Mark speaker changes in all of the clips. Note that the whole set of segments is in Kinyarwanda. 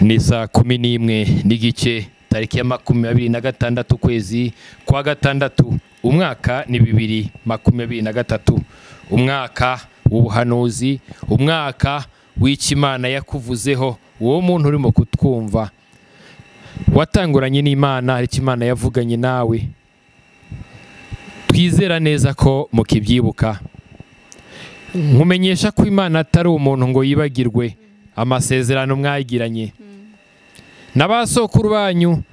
Speaker 1: Ni saa 11 n'igice tariki ya 26 ukwezi kwa gatandatu umwaka ni 2023 umwaka w'ubuhanuzi umwaka w'Imana yakuvuzeho uwo muntu urimo kutwumva watanguranye n'Imana hari Imana yavuganye nawe twizera neza ko mukibyibuka nkumenyesha ko Imana atari umuntu ngo yibagirwe amasezerano mwagiranye n'abasokuru banyu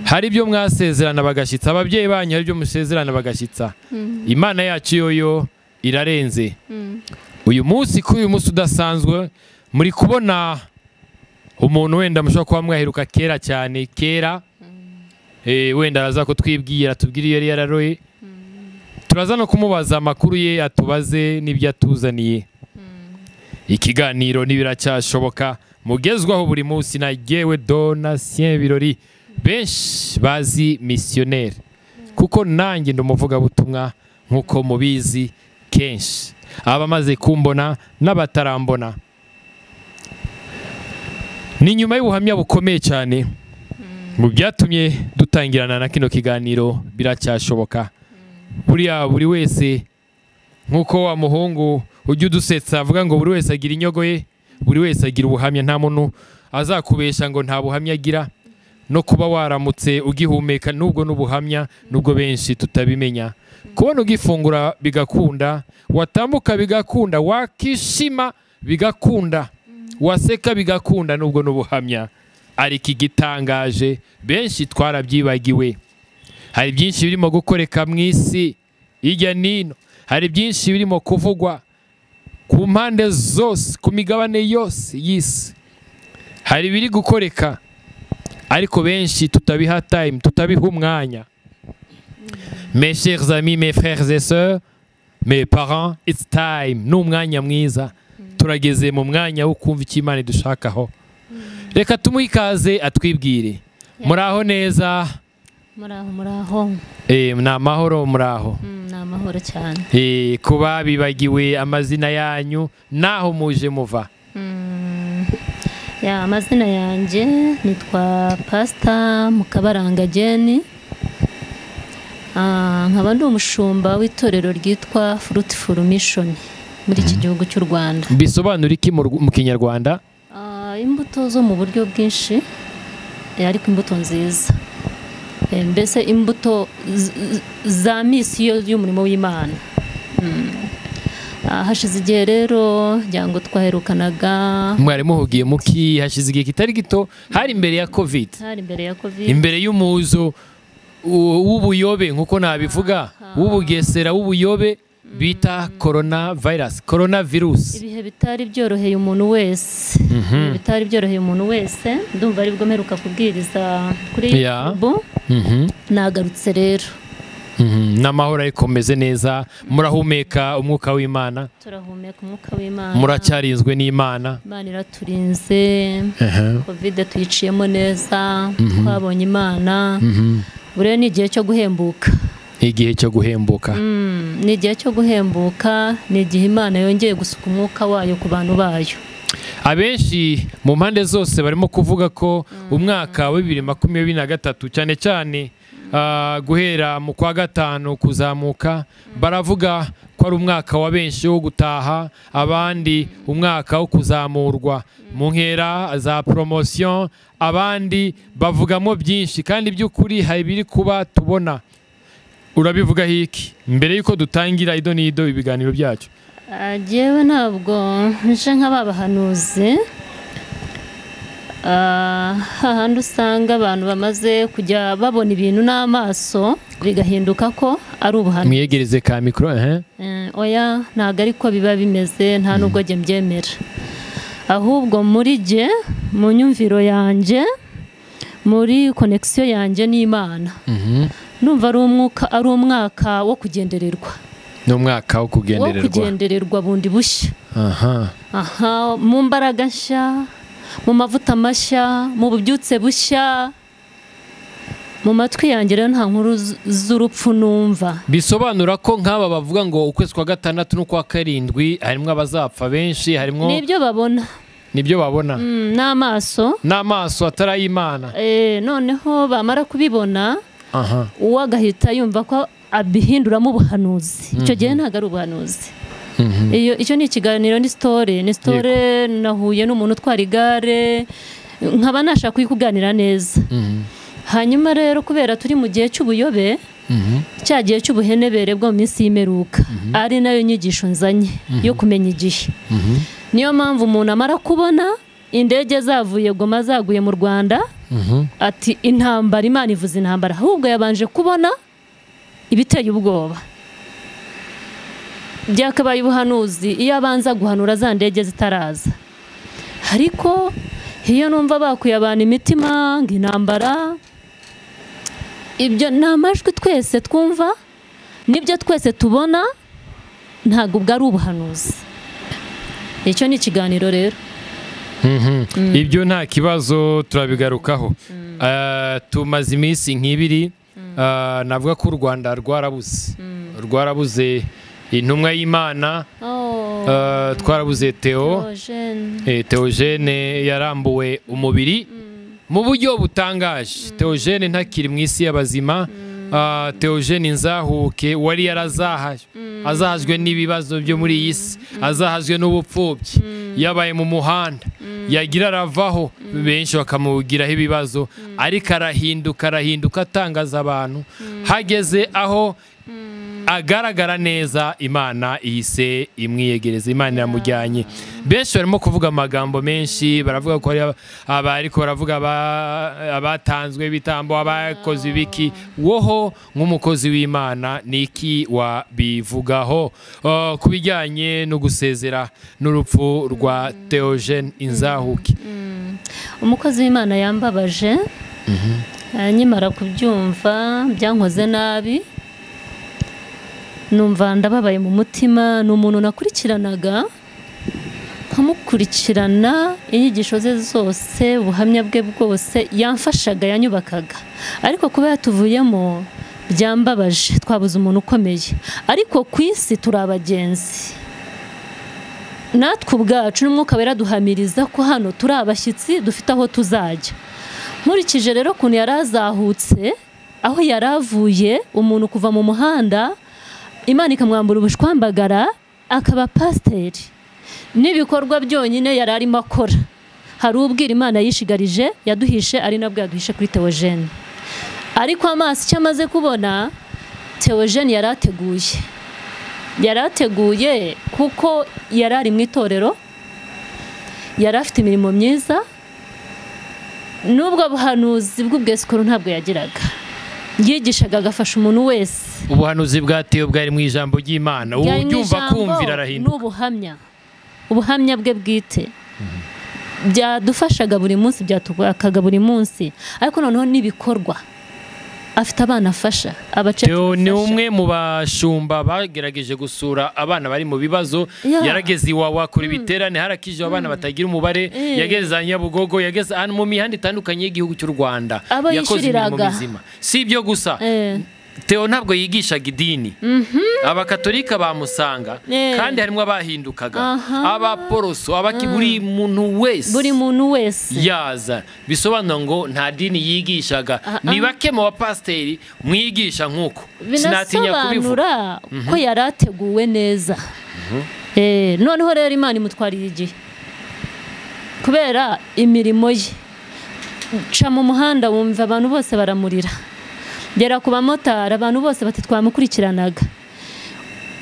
Speaker 1: hari ibyo mwasezerana bagashitsa ababyeyi banyu hari ibyo musezerana bagashitsa Imana yacu yoyo irarenze uyu munsi udasanzwe muri kubona umuntu wenda mushobora kuba mwaheruka kera cyane kera wenda araza ko twibwira tubwire iyo yararoye turaza no kumubaza amakuru ye atubaze n'ibyo atuzaniye ikiganiro nibiracyashoboka mugezwaho buri munsi na yewe Donatien Birori benshi bazi missionnaire kuko nanjye ndumuvuga butumwa nkuko mubizi kenshi abamaze kumbona n'abatarambona ni nyuma y'ubuhamya bukomeye cyane mu byatumye dutangirana na kino kiganiro biracyashoboka buri wese nkuko wa muhungu ujye udusetsa avuga ngo buri wese agira inyogo ye buri wese agira ubuhamya nta muntu azakubesha ngo nta buhamya agira no kuba waramutse ugihumeka nubwo n'ubuhamya nubwo benshi tutabimenya kubona ugifungura bigakunda watambuka bigakunda wakishima bigakunda waseka bigakunda nubwo n'ubuhamya ariko igitangaje benshi twarabyibagiwe hari byinshi birimo gukoreka mu isi hirya nino hari byinshi birimo kuvugwa ku mpande zose ku migabane yose y'isi hari biri gukoreka ariko benshi tutabiha time tutabiha umwanya mes chers amis mes frères et sœurs mes parents it's time n'umwanya mwiza turageze mu mwanya wo kumva icyo Imana dushakaho reka tumuhe ikaze atwibwire muraho neza
Speaker 2: muraho
Speaker 1: n'amahoro muraho
Speaker 2: n'amahoro cyane
Speaker 1: kuba bibagiwe amazina yanyu naho muje muva
Speaker 2: amazina yanjye nitwa Pastor Mukabaranga Jenny nkaba ndi umushumba w'itorero ryitwa Fruitful Mission muri iki gihugu cy'u Rwanda
Speaker 1: bisobanura iki mu Kinyarwanda
Speaker 2: imbuto zo mu buryo bwinshi ariko imbuto nziza mbese imbuto za misiyo y'umurimo w'Imana hashize igihe rero ngo twaherukanaga
Speaker 1: mwari muhugiye muki hashize igihe kitari gito hari imbere ya covid imbere y'umuzo w'ubuyobe nkuko nabivuga w'ubugesera w'ubuyobe bita coronavirus
Speaker 2: ibihe bitari byoroheye umuntu wese ndumva ari bwo mperuka kubwiriza kuri YouTube nagarutse rero
Speaker 1: n'amahoro ariko meze neza murahumeka umwuka w'Imana
Speaker 2: turahumeka umwuka w'Imana
Speaker 1: muracyarinzwe n'Imana
Speaker 2: Imana iraturinze covid tuyiciyemo neza twabonye Imana buriya ni igihe cyo guhembuka
Speaker 1: ni igihe cyo guhembuka ni igihe Imana yongeye gusuka umwuka wayo ku bantu bayo abenshi mu mpande zose barimo kuvuga ko umwaka wa 2023 cyane cyane guhera mu kwa gatanu kuzamuka baravuga ko ari umwaka wa benshi wo gutaha abandi umwaka wo kuzamurwa mu nkera za promotion abandi bavugamo byinshi kandi by'ukuri hari biri kuba tubona urabivuga hiki mbere yuko dutangira ido nido ibiganiro byacu
Speaker 2: jewe ntabwo nje nk'ababahanuzi hahandi usanga abantu bamaze kujya babona ibintu n'amaso bigahinduka ko ari ubuhanuzi
Speaker 1: mwiyegereze ka mikro
Speaker 2: oya ntabwo ariko biba bimeze nta nubwo njye mbyemera ahubwo muri jye mu nyumviro yanjye muri connection yanjye n'Imana numva ari umwaka wo kugendererwa
Speaker 1: n'umwaka wo
Speaker 2: kugendererwa bundi bushya mu mbaraga nshya mu mavuta mashya mu bubyutse bushya mu matwi yanjye rero nta nkuru z'urupfu numva
Speaker 1: bisobanura ko nk'aba bavuga ngo ukwezi kwa gatandatu n'ukwa karindwi harimo abazapfa benshi harimo
Speaker 2: nibyo babona
Speaker 1: nibyo babona
Speaker 2: n'amaso
Speaker 1: atarayimana.
Speaker 2: noneho bamara kubibona uwo agahita yumva ko abihinduramo ubuhanuzi. Icyo gihe ntabwo ari ubuhanuzi. Icyo ni ikiganiro, ni story nahuye n'umuntu utwara igare, nkaba nashaka kuganira neza. Hanyuma rero kubera turi mu gihe cy'ubuyobe, cya gihe cy'ubuhenebere bwo mu minsi y'imperuka, ari nayo nyigisho nzanye yo kumenya igihe. Niyo mpamvu umuntu amara kubona indege zavuye Goma zaguye mu Rwanda, ati intambara, Imana ivuze intambara, ahubwo yabanje kubona ibiteye ubwoba. Byakabaye ubuhanuzi iyo abanza guhanura za ndege zitaraza. Ariko iyo numva bakuye abantu imitima ngo intambara, ibyo ni amajwi twese twumva, nibyo twese tubona, ntabwo bwari ubuhanuzi. Icyo ni ikiganiro rero.
Speaker 1: Ibyo nta kibazo turabigarukaho. Tumaze iminsi nk'ibiri, navuga ko u Rwanda rwarabuze intumwa y'Imana, twarabuze Theogene yarambuwe umubiri mu buryo butangaje. Theogene ntakiri mu isi y'abazima. Theogene Inzahuke wari azahajwe n'ibibazo byo muri iyi si, azahajwe n'ubupfubyi, yabaye mu muhanda, yagira aravaho, benshi bakamugiraho ibibazo, ariko arahinduka atangaza abantu. Hageze aho agaragara neza, Imana ihise imwiyegereza, Imana iramujyanye. Benshi barimo kuvuga amagambo menshi, baravuga ko ariko baravuga abatanzwe ibitambo, abakoze ibiki. Woho nk'umukozi w'Imana niki wabivugaho ku bijyanye no gusezera n'urupfu rwa Theogene Inzahuke?
Speaker 2: Umukozi w'Imana yambabaje, nyimara kubyumva byankoze nabi, numva ndababaye mu mutima. Ni umuntu nakurikiranaga, nkamukurikirana inyigisho ze zose, ubuhamya bwe bwose, yamfashaga, yanyubakaga. Ariko kuba yatuvuyemo byambabaje. Twabuze umuntu ukomeye, ariko ku isi turi abagenzi. Natwe ubwacu n'Umwuka Wera duhamiriza ko hano turi abashyitsi, dufite aho tuzajya. Nkurikije rero ukuntu yari azahutse, aho yari avuye, umuntu kuva mu muhanda, Imana ikamwambura ubushwambagara, akaba pasiteri, n'ibikorwa byonyine yari arimo akora. Hari ubwira Imana yishigarije, yaduhishe, ari nabwo yaduhishe kuri Theogene. Ariko amaso icyo amaze kubona, Theogene yari ateguye kuko yari ari mu itorero, yari afite imirimo myiza, n'ubwo buhanuzi bw'ubwesikoro ntabwo yagiraga. Yigishaga agafasha umuntu wese.
Speaker 1: Ubuhanuzi bwa Theo bwari mu ijambo ry'Imana, ubyumva kumvira arahinduka. Ubuhamya bwe bwite byadufashaga buri munsi, byatubakaga buri munsi. Ariko noneho n'ibikorwa, afite abana afasha, Theo ni umwe mu bashumba bagerageje gusura abana bari mu bibazo. Yarageze Iwawa kuri biterane, harakije abana batagira umubare, yageze Nyabugogo, yageze mu mihanda itandukanye y'igihugu cy'u Rwanda, yakoze imirimo mizima. Si ibyo gusa, Theo ntabwo yigishaga idini. Abakatolika bamusanga, kandi harimo abahindukaga, abaporoso, buri muntu wese yaza. Bisobanura ngo nta dini yigishaga. Ni bake mu bapasiteri mwigisha nk'uko. Sinatinya kubivuga
Speaker 2: ko yari ateguwe neza. Noneho rero Imana imutwariye igihe kubera imirimo ye. Ca mu muhanda wumva abantu bose baramurira, gera ku bamotari, abantu bose bati twamukurikiranaga.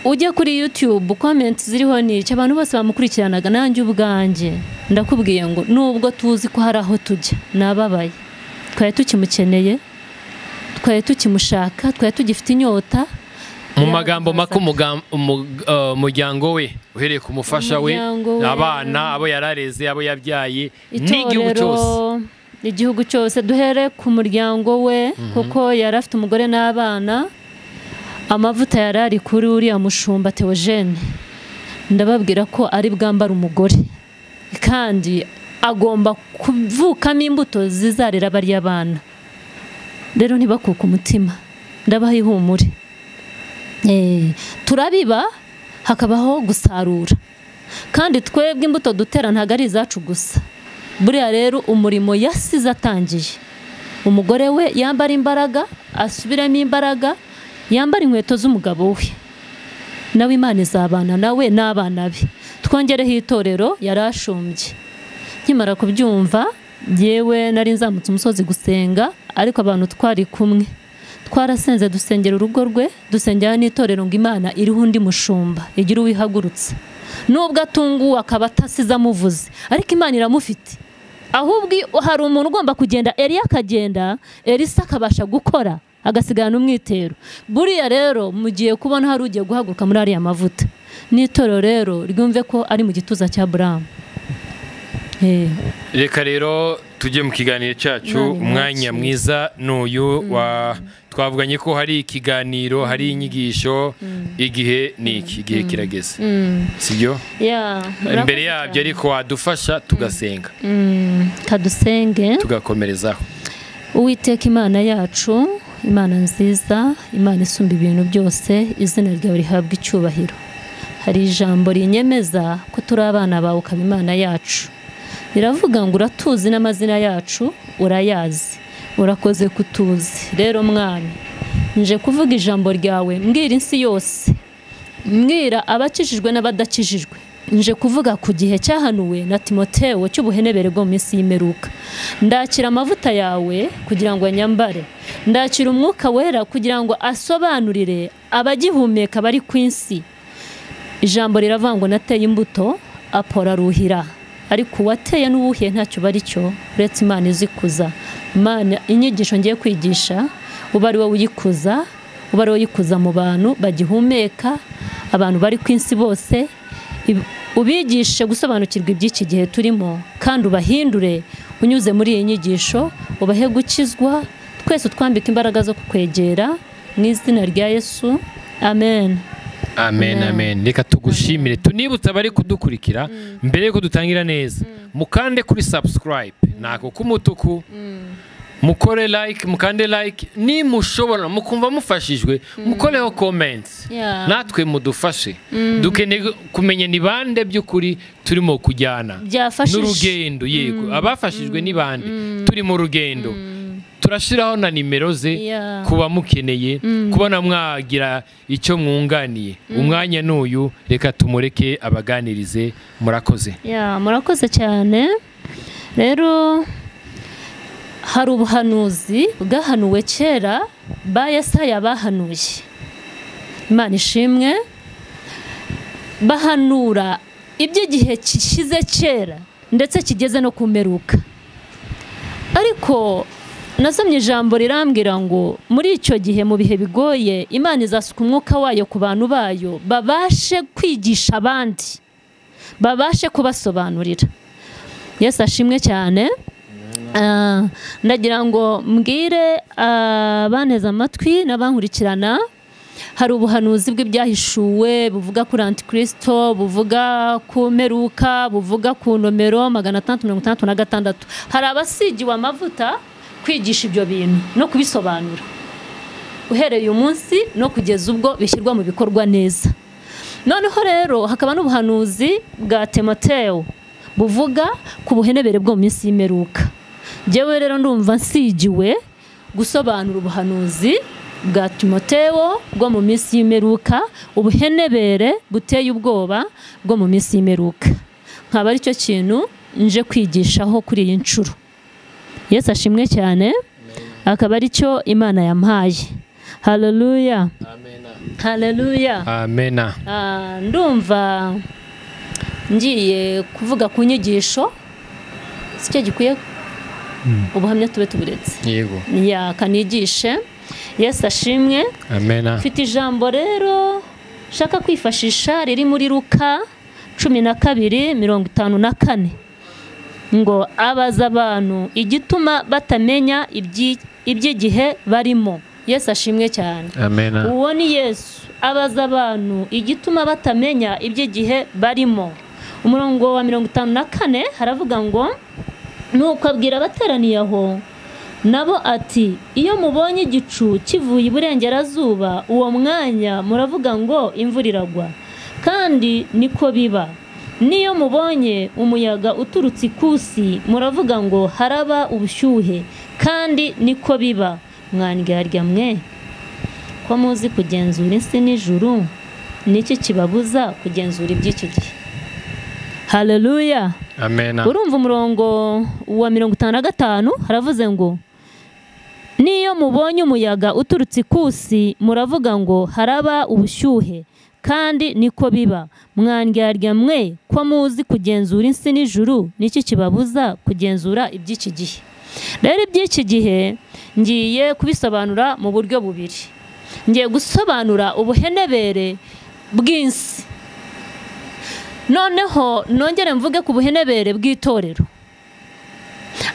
Speaker 2: Ujye kuri YouTube, comments ziriho n'icyo, abantu bose bamukurikiranaga. Nanjye ubwanjye ndakubwiye ngo nubwo tuzi ko hari aho tujya, nababaye. Twari tukimukeneye, twari tukimushaka, twari tugifite inyota.
Speaker 1: Mu magambo make, umuryango we uhereye ku mufasha we, abana, abo yarareze, abo yabyaye, n'igihugu cyose.
Speaker 2: Igihugu cyose, duhere ku muryango we, kuko yari afite umugore n'abana. Amavuta yari ari kuri uriya mushumba Theogene, ndababwira ko ari bwambara umugore, kandi agomba kuvukamo imbuto zizarera bariya bana. Rero ntibakuke umutima, ndabaha ihumure. Turabiba, hakabaho gusarura. kandi twebwe imbuto dutera ntabwo ari izacu gusa. Buriya rero umurimo yasize atangiye, umugore we yambara imbaraga, asubiramo imbaraga, yambara inkweto z'umugabo we, nawe Imana izabana nawe n'abana be. Twongereho itorero yarashumbye. Nkimara kubyumva, yewe nari nzamutse umusozi gusenga, ariko abantu twari kumwe twarasenze dusengera urugo rwe, dusengera n'itorero ngo Imana iriho undi mushumba igira uwihagurutse, nubwo atunguwe akaba atasize amuvuze, ariko Imana iramufite. Ahubwo hari umuntu ugomba kugenda, Eliya akagenda, Elisa akabasha gukora, agasigana n'umwitero. Buriya rero mugiye kubona hari ugiye guhaguruka muri ariya mavuta, n'itorero rero ryumve ko ari mu gituza cya Aburahamu.
Speaker 1: Reka rero tujye mu kiganiro cyacu. Umwanya mwiza n'uyu twavuganye ko hari ikiganiro, hari inyigisho, igihe niki, igihe kirageze, sibyo? Imbere yabyo ariko wadufasha tugasenga,
Speaker 2: kadusenge tugakomerezaho. Uwiteka Imana yacu, Imana nziza, Imana isumba ibintu byose, izina ryawe rihabwa icyubahiro. Hari ijambo rinyemeza ko turi abana bawe, ukaba Imana yacu. Biravuga ngo uratuzi n'amazina yacu urayazi, urakoze kutuzi. Rero Mwami, nje kuvuga ijambo ryawe, mbwira insi yose, mbwira abakijijwe n'abadakijijwe. Nje kuvuga ku gihe cyahanuwe na Timoteyo cy'ubuhenebere bwo mu minsi y'imperuka. Ndakira amavuta yawe kugira ngo anyambare, ndakira umwuka wera kugira ngo asobanurire abagihumeka bari ku isi. Ijambo riravuga ngo nateye imbuto, Apolo aruhira, ariko uwateye n'uwuhiye ntacyo bari cyo uretse Imana izikuza. Imana, inyigisho ngiye kwigisha uba ari wowe uyikuza, uba ari wowe uyikuza mu bantu bagihumeka, abantu bari ku isi bose, ubigishe gusobanukirwa iby'iki gihe turimo, kandi ubahindure unyuze muri iyi nyigisho, ubahe gukizwa, twese twambika imbaraga zo kukwegera, mu izina rya Yesu, amen.
Speaker 1: Amen, amen. Reka tugushimire, tunibutse abari kudukurikira, mbere yuko dutangira neza, mukande kuri subscribe nako kumutuku, mukore like, mukande like, ni mushobora mukumva mufashijwe, mukoreho comments, natwe mudufashe. Dukeneye kumenya ni bande by'ukuri turimo kujyana n'urugendo. Yego, abafashijwe ni bande, turi mu rugendo. Turashiraho na nimero ze kuba mukeneye kubona mwagira icyo mwunganiye. Umwanya n'uyu, reka tumureke abaganirize. Murakoze.
Speaker 2: Murakoze cyane. Rero hari ubuhanuzi bwahanuwe kera, ba Yesaya bahanuye. Imana ishimwe, bahanura iby'igihe kishize kera ndetse kigeze no kumeruka. Ariko nasomye ijambo rirambwira ngo muri icyo gihe, mu bihe bigoye, Imana izasuka umwuka wayo ku bantu bayo, babashe kwigisha abandi, babashe kubasobanurira. Yesu ashimwe cyane. Ndagira ngo mbwire abaneza amatwi n'abankurikirana, hari ubuhanuzi bw'ibyahishuwe buvuga kuri Antikristo, buvuga ku meruka, buvuga ku nomero 666. Hari abasigiwe amavuta kwigisha ibyo bintu no kubisobanura, uhereye uyu munsi no kugeza ubwo bishyirwa mu bikorwa neza. Noneho rero hakaba n'ubuhanuzi bwa Timoteyo buvuga ku buhenebere bwo mu minsi y'imperuka. Jewe rero ndumva nsigiwe gusobanura ubuhanuzi bwa Timoteyo bwo mu minsi y'imperuka, ubuhenebere buteye ubwoba bwo mu minsi y'imperuka. Nkaba ari cyo kintu nje kwigishaho kuri iyi nshuro. Yesu ashimwe cyane, akaba ari cyo Imana yampaye. Haleluya. Amen. Haleluya.
Speaker 1: Amen.
Speaker 2: Ndumva ngiye kuvuga ku nyigisho, sicyo gikwiye ubuhamya tube tuburetse.
Speaker 1: Yego.
Speaker 2: Kanigishe. Yesu ashimwe.
Speaker 1: Amen.
Speaker 2: Mfite ijambo rero shaka kwifashisha riri muri Luka 12:54 ngo abaza abantu igituma batamenya iby'igihe barimo. Yesu ashimwe cyane.
Speaker 1: Amen.
Speaker 2: Uwo ni Yesu abaza abantu igituma batamenya iby'igihe barimo. Umurongo wa 54 haravuga ngo nuko abwira abateraniye aho nabo ati, iyo mubonye igicu kivuye iburengerazuba, uwo mwanya muravuga ngo imvura iragwa, kandi niko biba. niyo mubonye umuyaga uturutse ikusi muravuga ngo haraba ubushyuhe kandi niko biba. Mwandyarya mwe ko muzi kugenzura isi n'ijuru, niki kibabuza kugenzura iby'iki gihe? Haleluya.
Speaker 1: Amen.
Speaker 2: Urumva umurongo wa 55 haravuze ngo niyo mubonye umuyaga uturutse ikusi muravuga ngo haraba ubushyuhe kandi niko biba. Mwandyarya mwe ko muzi kugenzura isi n'ijuru, niki kibabuza kugenzura iby'iki gihe? Rero iby'iki gihe ngiye kubisobanura mu buryo bubiri. Ngiye gusobanura ubuhenebere bw'insi, noneho nongere mvuge ku buhenebere bw'itorero.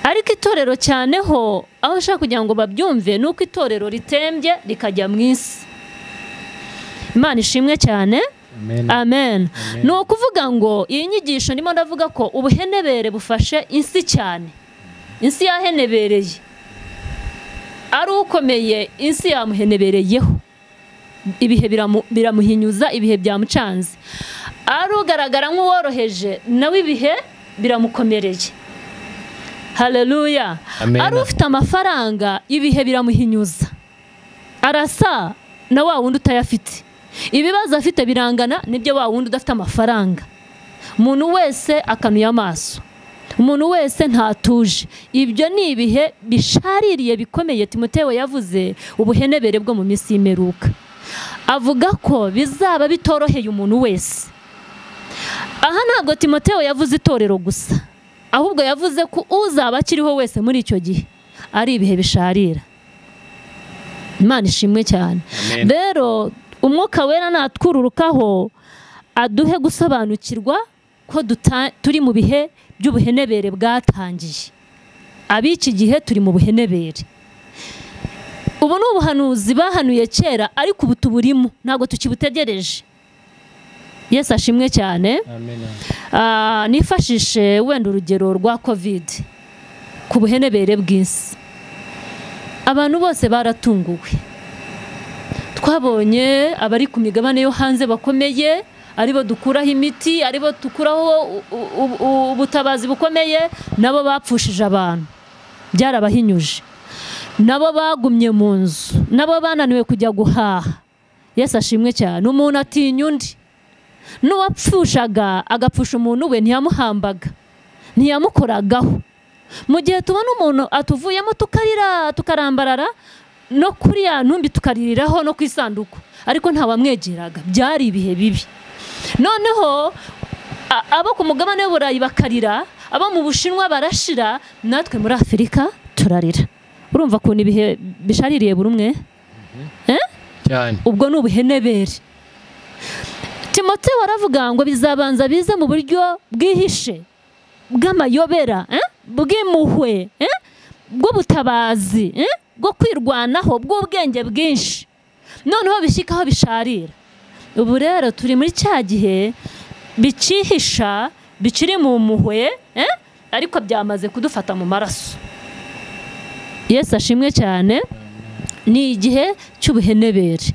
Speaker 2: Ariko itorero cyane ho aho nshaka kugira ngo babyumve nuko itorero ritembye rikajya mu isi. Imana ishimwe cyane.
Speaker 1: Amen.
Speaker 2: Amen. Ni ukuvuga ngo iyi nyigisho ndimo ndavuga ko ubuhenebere bufashe insi cyane. Insi yahenebereye, ari ukomeye insi yamuhenebereyeho, ibihe biramuhinyuza, ibihe byamucanze. Ari ugaragara nk'uworoheje nawe ibihe biramukomereye. Haleluya. Ari ufite amafaranga ibihe biramuhinyuza, arasa na wa wundi utayafite. Ibibazo afite birangana nibyo wa wundi udafite amafaranga. Umuntu wese akanuye amaso, umuntu wese ntatuje. Ibyo ni ibihe bishaririye bikomeye. Timoteyo yavuze ubuhenebere bwo mu minsi y'imperuka, avuga ko bizaba bitoroheye umuntu wese. Aha ntabwo Timoteyo yavuze itorero gusa, ahubwo yavuze ko uzaba akiriho wese muri icyo gihe ari ibihe bisharira. Imana ishimwe cyane. Rero umwuka wera natwururukaho aduhe gusobanukirwa ko turi mu bihe by'ubuhenebere bwatangiye. Ab'iki gihe turi mu buhenebere. Ubu ni ubuhanuzi bahanuye kera, ariko ubu tuburimo, ntabwo tukibutegereje. Yesu ashimwe cyane.
Speaker 1: Amen.
Speaker 2: Nifashishe wenda urugero rwa COVID ku buhenebere bw'isi. Abantu bose baratunguwe. Twabonye abari ku migabane yo hanze bakomeye, aribo dukuraho imiti, aribo dukuraho ubutabazi bukomeye, nabo bapfushije abantu, byarabahinyuje. Nabo bagumye mu nzu, nabo bananiwe kujya guhaha. Yesu ashimwe cyane. Umuntu atinya undi. N'uwapfushaga agapfusha umuntu we ntiyamuhambaga, ntiyamukoragaho. Mu gihe tubona umuntu atuvuyemo tukarira tukarambarara, no kuri ya ntumbi tukaririraho no kwisanduku, ariko ntawamwegeraga. Byari ibihe bibi. Noneho abo ku mugabane w'Uburayi bakarira, abo mu Bushinwa barashira, natwe muri Afurika turarira. Urumva ko ibihe bishaririye buri umwe?
Speaker 1: Cyane.
Speaker 2: Ubwo ni ubuhenebere. Timoteyo aravuga ngo bizabanza bize mu buryo bwihishe, bw'amayobera, bw'impuhwe, bw'ubutabazi, bwo kwirwanaho, bw'ubwenge bwinshi, noneho bishyikaho bisharira. Ubu rero turi muri cya gihe bicihisha, bikiri mu mpuhwe, ariko byamaze kudufata mu maraso. Yesu ashimwe cyane. Ni igihe cy'ubuhenebere,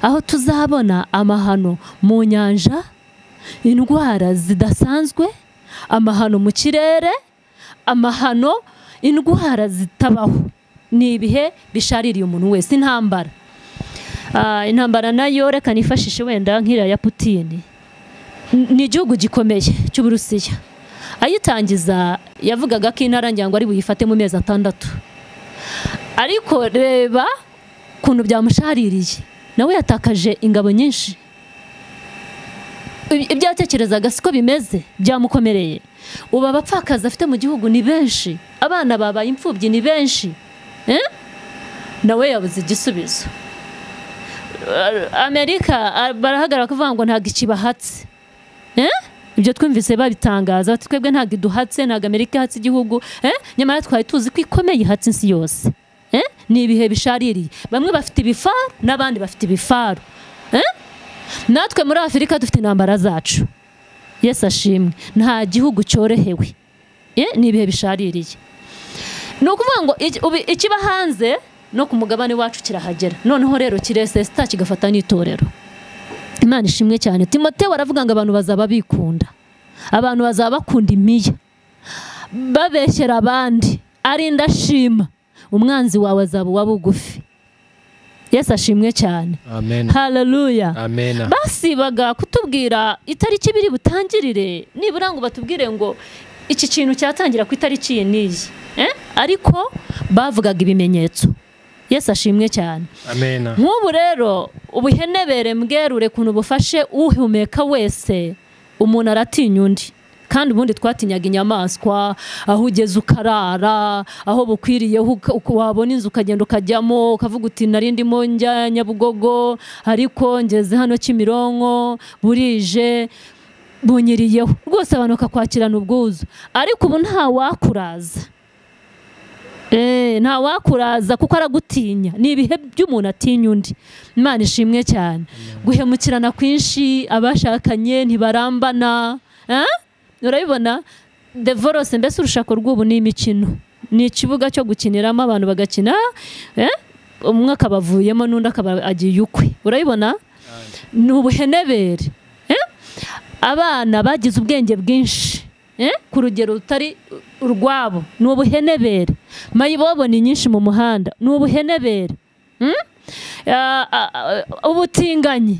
Speaker 2: aho tuzabona amahano mu nyanja, indwara zidasanzwe, amahano mu kirere, amahano, indwara zitabaho. Ni ibihe bishaririye umuntu wese. Intambara, intambara nayo reka nifashishe wenda nk'iriya ya Putin. Ni igihugu gikomeye cy'Uburusiya. Ayitangiza yavugaga ko intara njyango ari buyifate mu mezi 6, ariko reba kuntu byamushaririye. Nawe yatakaje ingabo nyinshi. Ibyatekerezaga siko bimeze, byamukomereye. Ubu abapfakazi afite mu gihugu ni benshi, abana babaye imfubyi ni benshi. Nawe yabuze igisubizo. Amerika barahagarara kuvuga ngo ntabwo ikibahatse. Ibyo twumvise babitangaza, twebwe ntabwo iduhatse, ntabwo Amerika ihatse igihugu, nyamara twari tuzi ko ikomeye ihatse insi yose. Ni ibihe bishaririye. Bamwe bafite ibifaru n'abandi bafite ibifaru. Natwe muri Afurika dufite intambara zacu. Yesu ashimwe. Nta gihugu cyorohewe. Ni ibihe bishaririye. Ni ukuvuga ngo ikiba hanze no ku mugabane wacu kirahagera. Noneho rero kiresesta kigafata n'itorero. Imana ishimwe cyane. Timoteyo aravuga ngo abantu bazaba bikunda. abantu bazaba bakunda imiya, babeshyera abandi, ari ndashima, umwanzi wawe azaba uwa bugufi. Yesu ashimwe cyane.
Speaker 1: Amen.
Speaker 2: Haleluya.
Speaker 1: Amen.
Speaker 2: Basibaga kutubwira itariki biri butangirire, nibura ngo batubwire ngo iki kintu cyatangira ku itariki niyi. Ariko bavugaga ibimenyetso. Yesu ashimwe cyane.
Speaker 1: Amen.
Speaker 2: Nk'ubu rero ubuhenebere mbwerure kuntu bufashe uhumeka wese, umuntu aratinya undi. Kandi ubundi twatinyaga inyamaswa, aho ugeze ukarara, aho bukwiriye wabona inzu ukagenda ukajyamo, ukavuga uti nari ndimo njya Nyabugogo ariko ngeze hano Kimironko burije bunyiriyeho. Rwose abantu bakakwakirana ubwuzu. Ariko ubu nta wakuraza. Nta wakuraza kuko aragutinya. Ni ibihe by'umuntu atinya undi. Imana ishimwe cyane. Guhemukirana kwinshi, abashakanye ntibarambana. Urabibona, divorce mbese urushako rw'ubu ni imikino, ni ikibuga cyo gukiniramo, abantu bagakina, umwe akabavuyemo n'undi akaba agiye ukwe. Urabibona, ni ubuhenebere. Abana bagize ubwenge bwinshi ku rugero rutari urwabo, ni ubuhenebere. Mayibobo ni nyinshi mu muhanda, ni ubuhenebere. Ubutinganyi,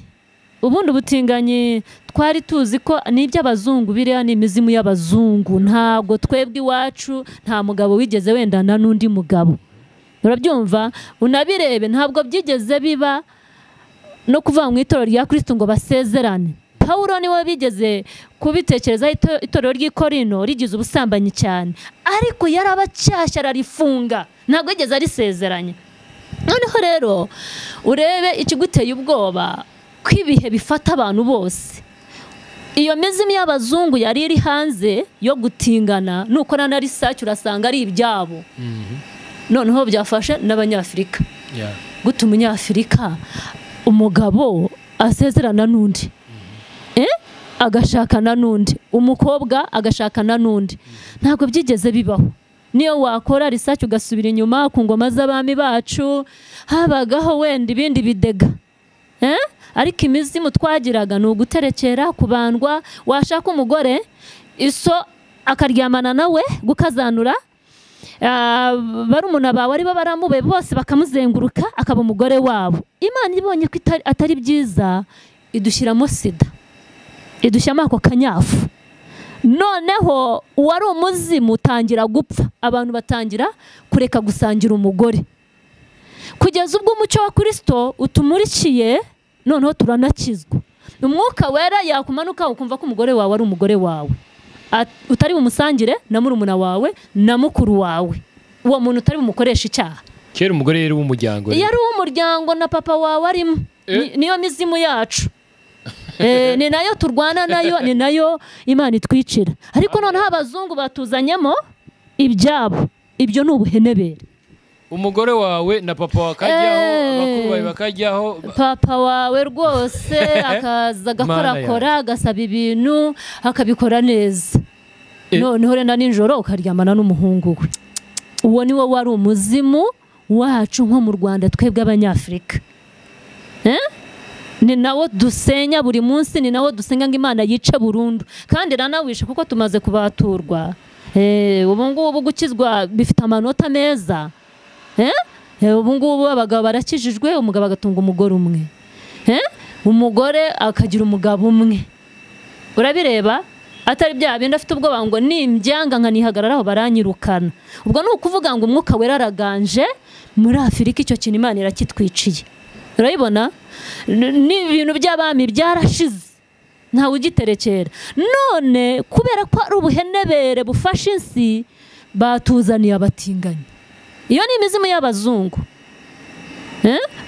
Speaker 2: ubundi ubutinganyi twari tuzi ko ni iby'abazungu, biriya ni imizimu y'abazungu. Ntabwo twebwe iwacu nta mugabo wigeze wendana n'undi mugabo. Urabyumva? Unabirebe, ntabwo byigeze biba no kuvuga mu itorero rya Kristo ngo basezerane. Paulo niwe bigeze kubitekereza, itorero ry'i Korinto rigize ubusambanyi cyane, ariko yarabacyashya ararifunga, ntabwo yigeze arisezeranye. Noneho rero urebe ikiguteye ubwoba kw'ibihe bifata abantu bose. Iyo mizimu y'abazungu yari iri hanze yo gutingana, nuko na research urasanga ari ibyabo. Noneho byafashe n'Abanyafrika. Guta Umunyafrika umugabo asezerana n'undi, agashakana n'undi, umukobwa agashakana n'undi. Ntabwo byigeze bibaho. Niyo wakora research ugasubira inyuma ku ngoma z'abami bacu, habagaho wenda ibindi bidega. Ariko imizimu twagiraga ni uguterekera, kubandwa. Washaka umugore iso akaryamana nawe gukazanura, barumuna bawe ari bo baramube bose bakamuzenguruka akaba umugore wabo. Imana ibonye ko atari byiza, idushyiramo sida, idushyiramo ako kanyafu. Noneho uwari umuzimu utangira gupfa, abantu batangira kureka gusangira umugore, kugeza ubwo umucyo wa Kristo utumurikiye. Noneho turanakizwa. Umwuka wera yakumanuka ukumva ko umugore wawe ari umugore wawe, utari bumusangire na murumuna wawe na mukuru wawe. Uwo muntu utari bumukoresha icyaha.
Speaker 1: Kera umugore yari w'umuryango.
Speaker 2: Yari w'umuryango na papa wawe arimo. Niyo mizimu yacu. Ni nayo turwana nayo, ni nayo Imana itwicira. Ariko noneho abazungu batuzanyemo ibyabo. Ibyo ni ubuhenebere.
Speaker 1: Umugore wawe na papa wakajyaho, abakuru bawe bakajyaho. Papa
Speaker 2: wawe rwose akaza agakorakora, agasaba ibintu, akabikora neza. Noneho renda nijoro ukaryamana n'umuhungu we. Uwo ni wo wari umuzimu wacu nko mu Rwanda twebwe Abanyafrika. Ni nawo dusenya buri munsi, ni nawo dusenga ngo Imana yice burundu. Kandi ranawishe kuko tumaze kubaturwa. Ubu ngubu gukizwa bifite amanota meza. Ubu ngubu abagabo barakijijwe, umugabo agatunga umugore umwe, umugore akagira umugabo umwe. Urabireba, atari bya bindi afite ubwoba ngo nimbyanga nkanihagararaho baranyirukana. Ubwo ni ukuvuga ngo umwuka wera araganje muri Afurika. Icyo kintu Imana irakitwiciye. Urabibona, ni ibintu by'abami byarashize, ntawe ugiterekera. None kubera ko ari ubuhenebere bufashe insi, batuzaniye abatinganyi. Iyo ni imizimu y'abazungu.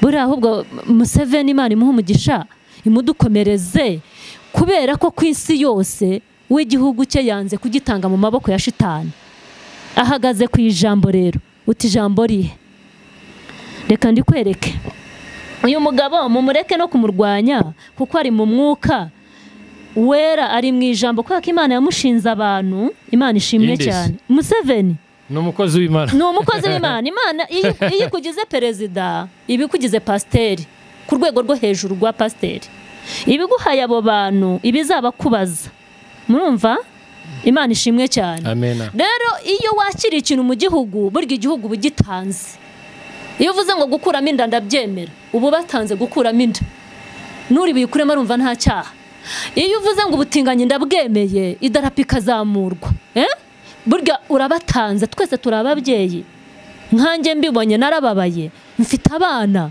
Speaker 2: Buriya ahubwo Museveni Imana imuha umugisha, imudukomereze, kubera ko ku isi yose w'igihugu cye yanze kugitanga mu maboko ya shitani. Ahagaze ku ijambo rero. Uti ijambo rihe? Reka ndikwereke. Uyu mugabo mumureke no kumurwanya kuko ari mu mwuka wera, ari mu ijambo, kuko Imana yamushinze abantu. Imana ishimwe cyane. Museveni
Speaker 1: ni umukozi w'Imana.
Speaker 2: Ni umukozi w'Imana. Imana iyo kugize perezida, ibikugize pasiteri ku rwego rwo hejuru rwa pasiteri, ibiguhaye abo bantu ibizaba kubaza. murumva Imana ishimwe cyane
Speaker 1: Amen.
Speaker 2: rero iyo wakira ikintu mu gihugu burya igihugu bugitanze iyo uvuze ngo gukuramo inda ndabyemera ubu batanze gukuramo inda nuri bikurema arumva nta cyaha iyo uvuze ngo ubutinganyi ndabwemeye idarapo ikazamurwa burya urabatanze twese turababyeyi nkanjye mbibonye narababaye mfite abana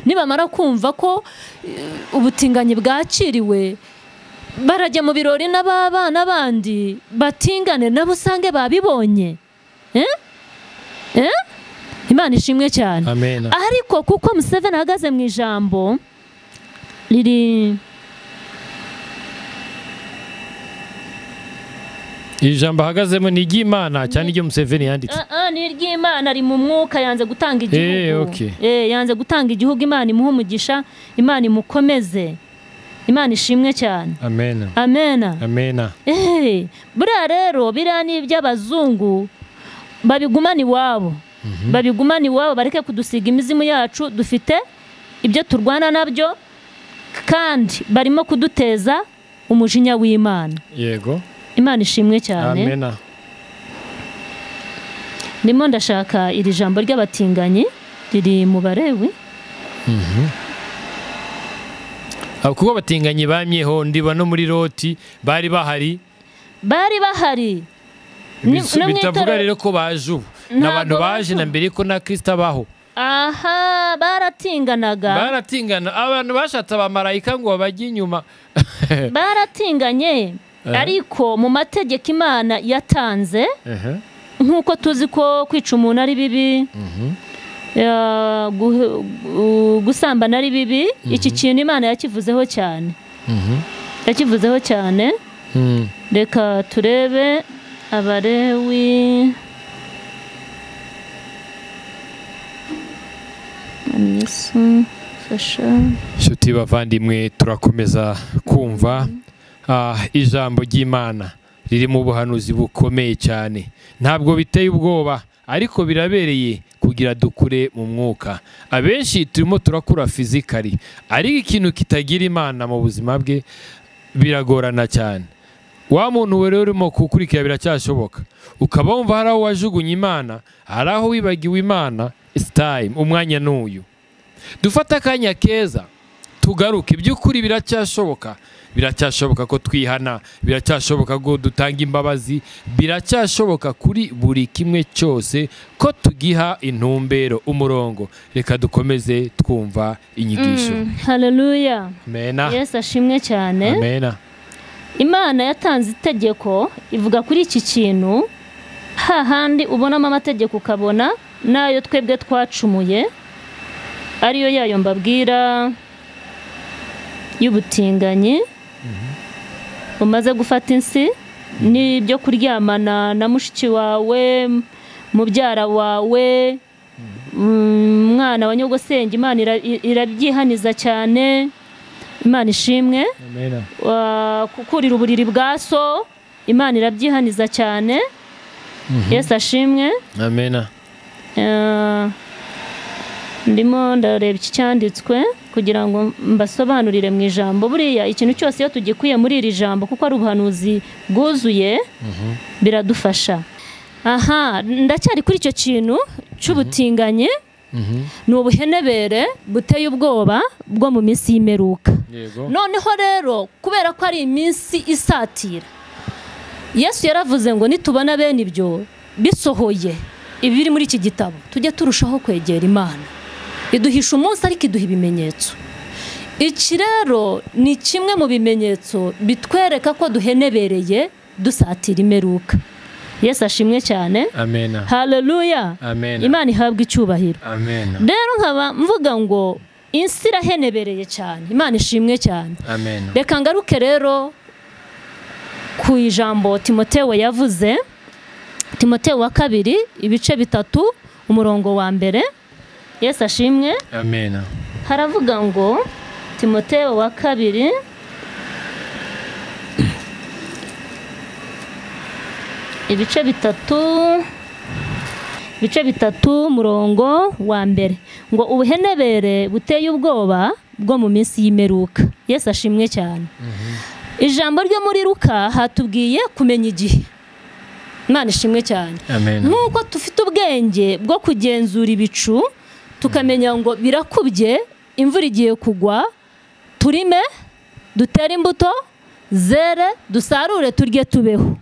Speaker 2: nibamara kumva ko ubutinganyi bwaciriwe barajya mu birori n'abana bandi batingane nabo usange babibonye Imana ishimwe cyane
Speaker 1: Amen.
Speaker 2: ariko kuko Museveni ahagaze mu ijambo riri
Speaker 1: ijambo ahagazemo ni iry'Imana cyane iryo Museveni yanditse
Speaker 2: ni iry'Imana ari mu mwuka yanze gutanga igihugu
Speaker 1: okay.
Speaker 2: yanze gutanga igihugu Imana imuha umugisha Imana imukomeze Imana ishimwe cyane
Speaker 1: Amen.
Speaker 2: Amen.
Speaker 1: Amen.
Speaker 2: Buriya rero biriya ni iby'abazungu babigumana iwabo babigumana iwabo bareke kudusiga imizimu yacu dufite ibyo turwana nabyo kandi barimo kuduteza umujinya w'Imana
Speaker 1: yego
Speaker 2: Imana ishimwe cyane
Speaker 1: Amen.
Speaker 2: ndimo ndashaka iri jambo ry'abatinganyi riri mu Balewi
Speaker 1: kuko abatinganyi bamyeho ndiba no muri Loti bari bahari bitavuga rero ko baje ubu n'abantu baje na mbere ko na Kristo abaho
Speaker 2: baratingana
Speaker 1: abantu bashatse abamarayika ngo babajye inyuma
Speaker 2: baratinganye ariko mu mategeko Imana yatanze nk'uko tuzi ko kwica umuntu ari bibi gusambana ari bibi iki kintu Imana yakivuzeho cyane reka turebe Abalewi
Speaker 1: Nshuti bavandimwe turakomeza kumva ijambo ry'Imana riri mu buhanuzi bukomeye cyane ntabwo biteye ubwoba ariko birabereye kugira dukure mu mwuka abenshi turimo turakura fizikali ariko ikintu kitagira Imana mu buzima bwe biragorana cyane wa muntu we rero urimo kukurikira biracyashoboka ukaba wumva hari aho wajugunye Imana hari aho wibagiwe Imana it's time umwanya n'uyu dufata akanya keza tugaruke by'ukuri biracyashoboka ko twihana biracyashoboka ko dutanga imbabazi biracyashoboka kuri buri kimwe cyose ko tugiha intumbero umurongo reka dukomeze twumva inyigisho
Speaker 2: Haleluya
Speaker 1: Amen.
Speaker 2: Yesu ashimwe cyane
Speaker 1: Amen.
Speaker 2: Imana yatanze itegeko ivuga kuri iki kintu hahandi ubonamo amategeko ukabona nayo twebwe twacumuye ariyo yayo mbabwira y'ubutinganyi umaze gufata insi n'ibyo kuryamana na mushiki wawe mubyara wawe umwana wa nyogosenge Imana irabyihaniza cyane Imana ishimwe kukurira uburiri bwa so Imana irabyihaniza cyane Yesu ashimwe
Speaker 1: Amen.
Speaker 2: ndimo ndareba iki cyanditswe kugira ngo mbasobanurire mu ijambo buriya ikintu cyose iyo tugikuye muri iri jambo kuko ari ubuhanuzi bwuzuye biradufasha ndacyari kuri icyo kintu cy'ubutinganyi ni ubuhenebere buteye ubwoba bwo mu minsi y'imperuka noneho rero kubera ko ari iminsi isatira Yesu yaravuze ngo nitubona bene ibyo bisohoye ibiri muri iki gitabo tujye turushaho kwegera Imana iduhisha umunsi ariko iduha ibimenyetso iki rero ni kimwe mu bimenyetso bitwereka ko duhenebereye dusatira imperuka Yesu ashimwe cyane
Speaker 1: Amen.
Speaker 2: Haleluya
Speaker 1: Amen.
Speaker 2: Imana ihabwa icyubahiro
Speaker 1: Amen.
Speaker 2: rero nkaba mvuga ngo insi irahenebereye cyane Imana ishimwe cyane
Speaker 1: Amen.
Speaker 2: reka ngaruke rero ku ijambo Timoteyo yavuze Timoteyo wa 2 ibice 3 umurongo wa mbere Yesu ashimwe
Speaker 1: Amen.
Speaker 2: haravuga ngo Timoteyo wa 2 ibice 3 umurongo wa mbere ngo ubuhenebere buteye ubwoba bwo mu minsi y'imperuka Yesu ashimwe cyane ijambo ryo muri Luka hatubwiye kumenya igihe. Imana ishimwe cyane. Nk'uko dufite ubwenge bwo kugenzura ibicu tukamenya ngo birakubye, imvura igiye kugwa, turime, dutere imbuto, zere, dusarure, turye, tubeho.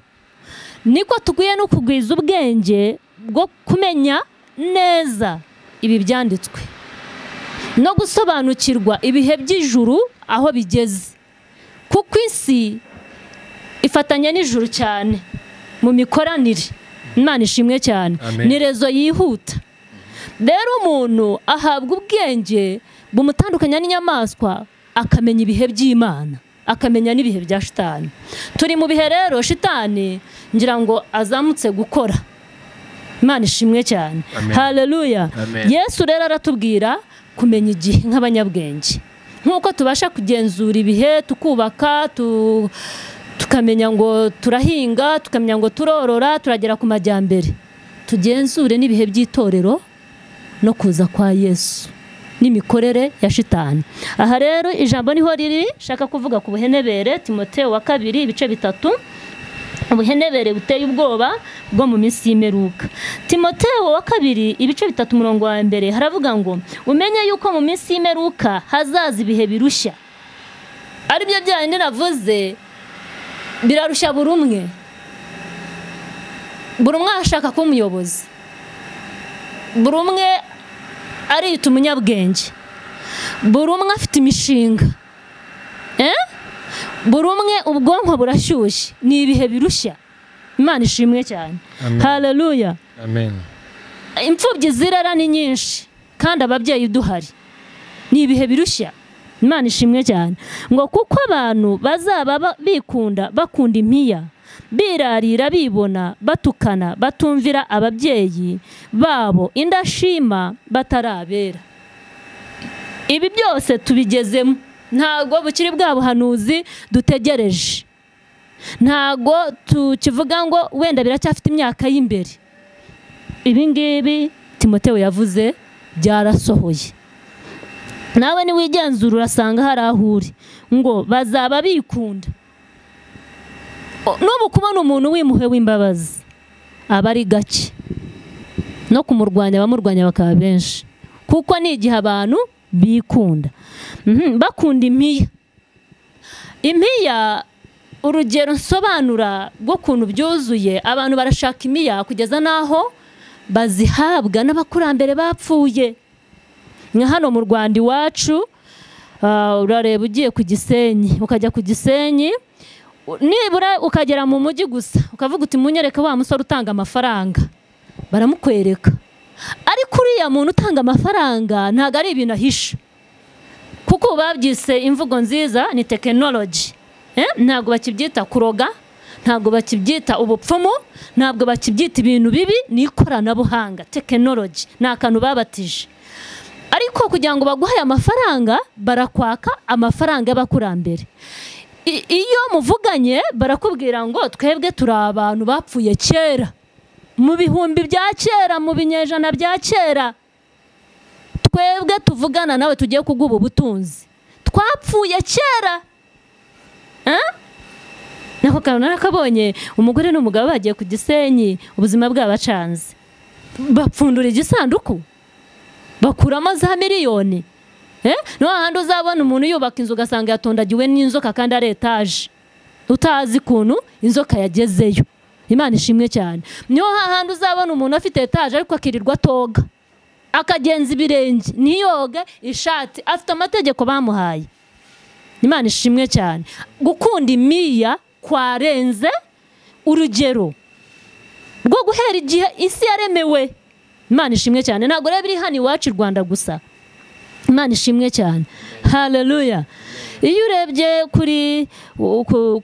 Speaker 2: Niko tukwiye no kugwiza ubwenge bwo kumenya neza ibi byanditswe no gusobanukirwa ibihe by'ijuru aho bigeze, kuko isi ifatanya n'ijuru cyane mu mikoranire. Imana ishimwe cyane. Ni rezo yihuta. Rero umuntu ahabwa ubwenge bumutandukanya n'inyamaswa, akamenya ibihe by'Imana, akamenya n'ibihe bya shitani. Turi mu bihe rero shitani ngira ngo azamutse gukora. Imana ishimwe cyane. Haleluya. Yesu rero aratubwira kumenya igihe nk'abanyabwenge, nk'uko tubasha kugenzura ibihe, tukubaka, tukamenya ngo turahinga, tukamenya ngo turorora, turagera ku majyambere. Tugenzure n'ibihe by'itorero no kuza kwa Yesu n'imikorere ya shitani. Aha rero ijambo niho riri shaka kuvuga ku buhenebere. Timoteyo wa 2 ibice 3. Ubuhenebere buteye ubwoba bwo mu minsi y'imperuka. Timoteyo wa 2 ibice 3 umurongo wa 1 haravuga ngo umenye yuko mu minsi y'imperuka hazaza ibihe birushya. Ari byo byane navuze, birarushya buri umwe. Buri umwe ashaka kuba umuyobozi, buri umwe arita umunyabwenge, buri umwe afite imishinga, buri umwe ubwonko burashyushye. Ni ibihe birushya. Imana ishimwe cyane. Haleluya.
Speaker 1: Amen.
Speaker 2: Imfubyi zirara ni nyinshi kandi ababyeyi duhari. Ni ibihe birushya. Imana ishimwe cyane. Ngo kuko abantu bazaba bikunda, bakunda impiya, birarira, bibona, batukana, batumvira ababyeyi babo, indashima, batarabera. Ibi byose tubigezemo. Ntago bukiri bwa buhanuzi dutegereje. Ntago tukivuga ngo wenda biracyafite imyaka y'imbere. Ibi ngibi Timoteyo yavuze byarasohoye. Nawe ni wigenzura urasanga hari ahuri ngo bazaba bikunda. N'ubu kubona umuntu wimuhe w'imbabazi aba ari gake, no kumurwanya bamurwanya bakaba benshi, kuko ni igihe abantu bikunda. Bakunda impiya. Impiya urugero nsobanura rwo kuntu byuzuye. Abantu barashaka impiya kugeza naho bazihabwa n'abakurambere bapfuye. Nka hano mu Rwanda iwacu, urareba ugiye ku Gisenyi, ukajya ku Gisenyi, nibura ukagera mu mujyi gusa ukavuga uti munyereke wa musore utanga amafaranga, baramukwereka. Ariko uriya muntu utanga amafaranga ntago ari ibintu ahisha, kuko babyise imvugo nziza ni technology. Ntago bakibyita kuroga, ntago bakibyita ubupfumu, ntabwo bakibyita ibintu bibi, ni ikoranabuhanga, technology. Ni akantu babatije. Ariko kugira ngo baguhaye amafaranga, barakwaka amafaranga y'abakurambere. Iyo muvuganye barakubwira ngo twebwe turi abantu bapfuye kera, mu bihumbi bya kera, mu binyejana bya kera. Twebwe tuvugana nawe tugiye kuguha ubutunzi, twapfuye kera. Nako kantu narakabonye. Umugore n'umugabo bagiye ku Gisenyi, ubuzima bwabacanze, bapfundura igisanduku, bakuramo za miliyoni. No handi uzabona umuntu yubaka inzu ugasanga yatondagiwe n'inzoka kandi ari etaje, utazi kuntu inzoka yagezeyo. Imana ishimwe cyane. Niyo handi uzabona umuntu afite etaje ariko akirirwa toga, akagenza ibirenge, niyoga ishati, afite amategeko bamuhaye. Imana ishimwe cyane. Gukunda imiya kwarenze urugero rwo guhera igihe isi yaremewe. Imana ishimwe cyane. Ntabwo rero biri hano iwacu i Rwanda gusa. Imana ishimwe cyane. Haleluya. Iyo urebye kuri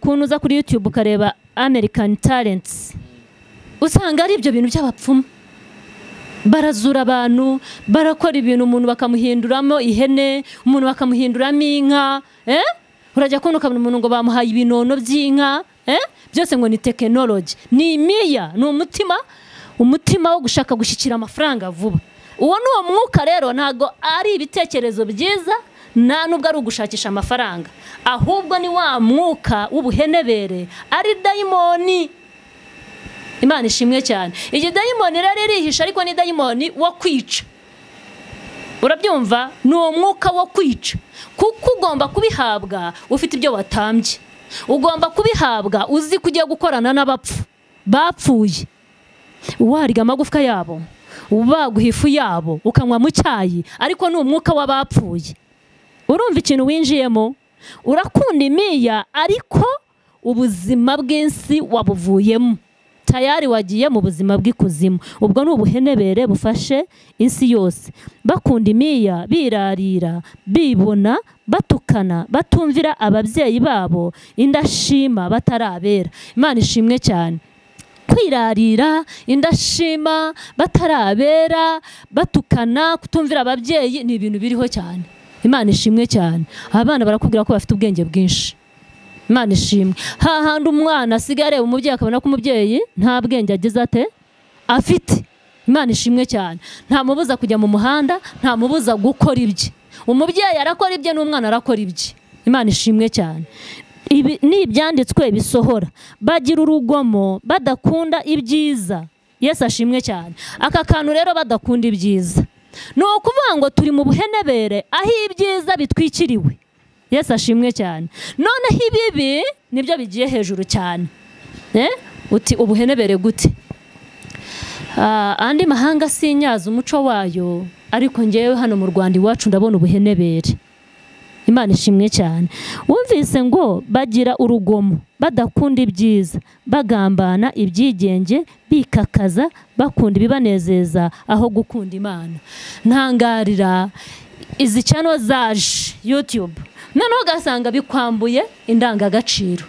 Speaker 2: kunuza kuri YouTube ukareba American Talents, usanga ari ibyo bintu by'abapfumu. Barazura abantu, barakora ibintu, umuntu bakamuhinduramo ihene, umuntu bakamuhinduramo inka. Urajya kubona ukabona umuntu ngo bamuhaye ibinono by'inka. Byose ngo ni technology. Ni imiya, ni umutima wo gushaka gushyikira amafaranga vuba. Uwo ni uwo mwuka rero. Ntago ari ibitekerezo byiza, nta nubwo ari ugushakisha amafaranga, ahubwo ni wa mwuka w'ubuhenebere ari dayimoni. Imana ishimwe cyane. Iki dayimoni rero irihisha, ariko ni dayimoni wo kwica. Urabyumva? Ni uwo mwuka wo kwica, kuko ugomba kubihabwa ufite ibyo watambye, ugomba kubihabwa uzi kujya gukorana n'abapfu bapfuye, warya amagufwa yabo, ubaguha ifu yabo, ukanywa mu cyayi, ariko ni umwuka w'abapfuye. Urumva ikintu winjiyemo? Urakunda imiya, ariko ubuzima bw'insi wabuvuyemo, tayari wagiye mu buzima bw'ikuzimu. Ubwo ni ubuhenebere bufashe insi yose. Bakunda imiya, birarira, bibona, batukana, batumvira ababyeyi babo, indashima, batarabera. Imana ishimwe cyane. Kwirarira, indashima, batarabera, batukana, kutumvira ababyeyi ni ibintu biriho cyane. Imana ishimwe cyane. Abana barakubwira ko bafite ubwenge bwinshi. Imana ishimwe. Hahandi umwana asigare umubyeyi akabona ko umubyeyi nta bwenge agize ate afite. Imana ishimwe cyane. Nta mubuza kujya mu muhanda, nta mubuza gukora ibye. Umubyeyi arakora ibye n'umwana arakora ibye. Imana ishimwe cyane. Ibi ni ibyanditswe bisohora. Bagira urugomo, badakunda ibyiza. Yesu ashimwe cyane. Aka kantu rero badakunda ibyiza, ni ukuvuga ngo turi mu buhenebere aho ibyiza bitwikiriwe. Yesu ashimwe cyane. Noneho ibibi nibyo bigiye hejuru cyane. Uti ubuhenebere gute? Andi mahanga sinyaza umuco wayo, ariko ngewe hano mu Rwanda iwacu ndabona ubuhenebere. Imana ishimwe cyane. Wumvise ngo bagira urugomo, badakunda ibyiza, bagambana ibyigenge, bikakaza, bakunda ibibanezeza aho gukunda Imana. Ntangarira izi channel zaje YouTube, noneho ugasanga bikwambuye indangagaciro.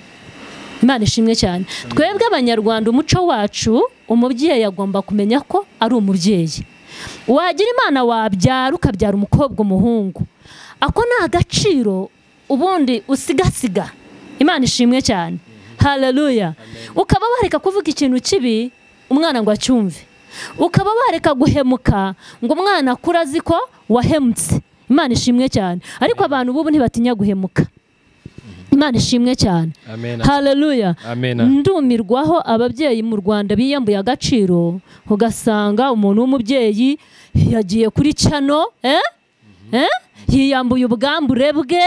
Speaker 2: Imana ishimwe cyane. Twebwe abanyarwanda umuco wacu, umubyeyi agomba kumenya ko ari umubyeyi. Wagira Imana wabyara ukabyara umukobwa umuhungu, ako ni agaciro ubundi usigasiga. Imana ishimwe cyane. Haleluya. Ukaba wareka kuvuga ikintu kibi umwana ngo acyumve, ukaba wareka guhemuka ngo umwana akura azi ko wahemutse. Imana ishimwe cyane. Ariko abantu bubu ntibatinya guhemuka. Imana ishimwe cyane. Haleluya. Ndumirwaho ababyeyi mu Rwanda biyambuye agaciro, ugasanga umuntu w'umubyeyi yagiye kuri channel yiyambuye ubwambure bwe,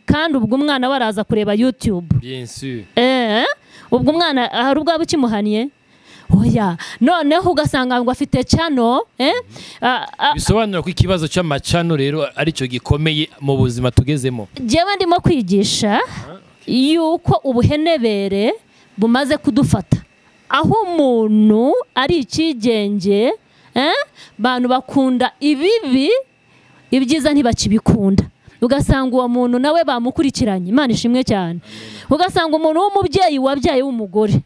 Speaker 2: kandi ubwo umwana waraza kureba YouTube.
Speaker 1: Bien sûr.
Speaker 2: Ubwo umwana hari ubwo bukimuhaniye. Oya, noneho ugasanga ngo afite channel.
Speaker 1: Bisobanura ko ikibazo cy'amacano rero ari cyo gikomeye mu buzima tugezemo.
Speaker 2: Jewe ndimo kwigisha yuko ubuhenebere bumaze kudufata, aho umuntu ari ikigenge, bantu bakunda ibibi, ibyiza ntibakibikunda. Ugasanga uwo muntu nawe bamukurikiranye. Imana ishimwe cyane. Ugasanga umuntu w'umubyeyi wabyaye w'umugore,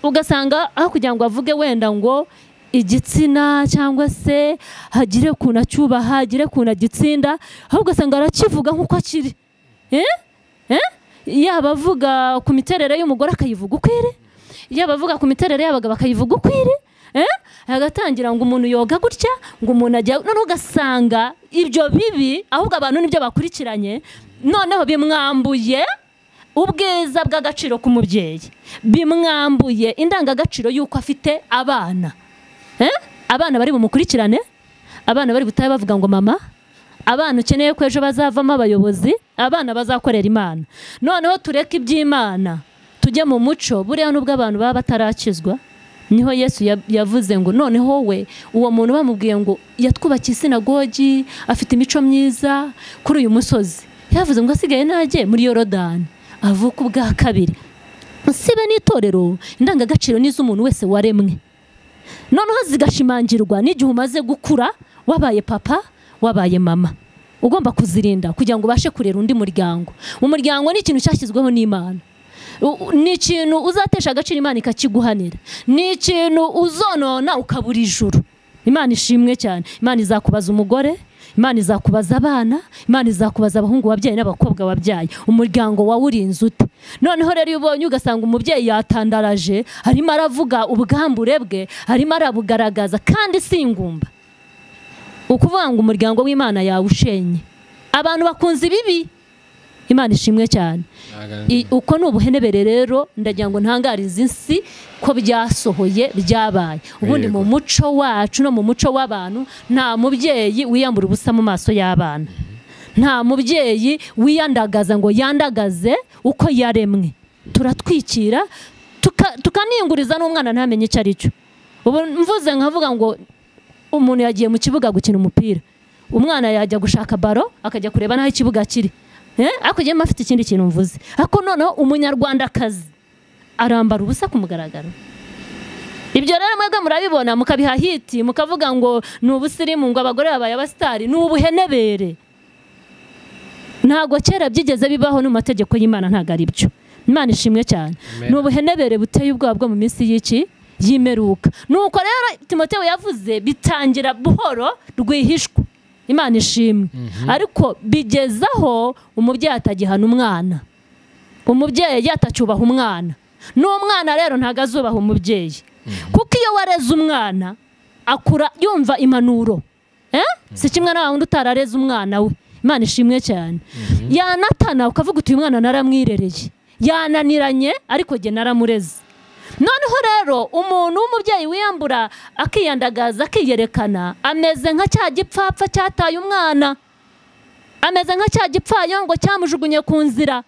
Speaker 2: ugasanga aho kugira ngo avuge wenda ngo igitsina cyangwa se hagire kuna cyubaha, hagire kuna gitsinda, ahubwo ugasanga arakivuga nkuko akiri. Yaba avuga ku miterere y'umugore akayivuga ukwire, yaba avuga ku miterere y'abagabo akayivuga ukwire. Agatangira ngo umuntu yoga gutya, ngo umuntu ajya, noneho ugasanga ibyo bibi ahubwo abantu nibyo bakurikiranye, noneho bimwambuye ubwiza bw'agaciro k'umubyeyi, bimwambuye indangagaciro y'uko afite abana. Abana bari bumukurikirane, abana bari butaye bavuga ngo mama, abana ukeneye ko ejo bazavamo abayobozi, abana bazakorera Imana. Noneho tureke iby'Imana tujye mu muco. Buriya nubwo abantu baba batarakizwa, niho Yesu yavuze ngo noneho we uwo muntu bamubwiye ngo yatwubakiye sinagogi, afite imico myiza kuri uyu musozi, yavuze ngo asigaye najye muri Yorodani avuka ubwa kabiri. Sibe n'itorero indangagaciro n'iz'umuntu wese waremwe, noneho zigashimangirwa n'igihe umaze gukura, wabaye papa, wabaye mama. Ugomba kuzirinda kugira ngo ubashe kurera undi muryango. Umuryango ni ikintu cyashyizweho n'Imana, ni ikintu uzatesha agaciro Imana ikakiguhanira, ni ikintu uzonona ukabura ijuru. Imana ishimwe cyane. Imana izakubaza umugore, Imana izakubaza abana, Imana izakubaza abahungu wabyaye n'abakobwa wabyaye. Umuryango wawurinze ute? Noneho rero iyo ubonye ugasanga umubyeyi yatandaraje, harimo aravuga ubwambure bwe, harimo arabugaragaza, kandi si ingumba. Ukuvuga ngo umuryango w'Imana yawushenye. abantu bakunze ibibi. Imana ishimwe cyane. Uko ni ubuhenebere rero, ndagira ngo ntangarize isi ko byasohoye byabaye. Ubundi mu muco wacu no mu muco w'abantu nta mubyeyi wiyambura ubusa mu maso y'abana. Nta mubyeyi wiyandagaza ngo yandagaze uko yaremwe. Turatwikira tukaninguriza n'umwana ntamenye icyo ari cyo. Ubu mvuze nkavuga ngo umuntu yagiye mu kibuga gukina umupira, umwana yajya gushaka baro akajya kureba naho ikibuga kiri, akujyemo afite ikindi kintu mvuze. Ako noneho umunyarwandakazi arambara ubusa ku mugaragaro. Ibyo rero mwebwe murabibona mukabiha hiti, mukavuga ngo ni ubusirimu, ngo abagore babaye abasitari. Ni ubuhenebere. Ntago kera byigeze bibaho no mategeko y'Imana, ntago ari byo. Imana ishimwe cyane. Ni ubuhenebere buteye ubwoba bwo mu minsi y'iki yimeruka. Nuko rero Timoteyo yavuze bitangira buhoro rwihishwa. Imana ishimwe. Ariko bigezaho umubyeyi atagihana umwana, umubyeyi atacyubaha umwana. N'umwana rero ntago azubaha umubyeyi, kuko iyo wareze umwana akura yumva impanuro. Si kimwe na wundi utarareze umwana we. Imana ishimwe cyane. Yanatana ukavuga uti uyu mwana naramwirereye, yananiranye ariko jye naramureze. Noneho rero umuntu w'umubyeyi wiyambura akiyandagaza akiyerekana, ameze nka cya gipfapfa cyataye umwana, ameze nka cya gipfayo ngo cyamujugunye ku nzira.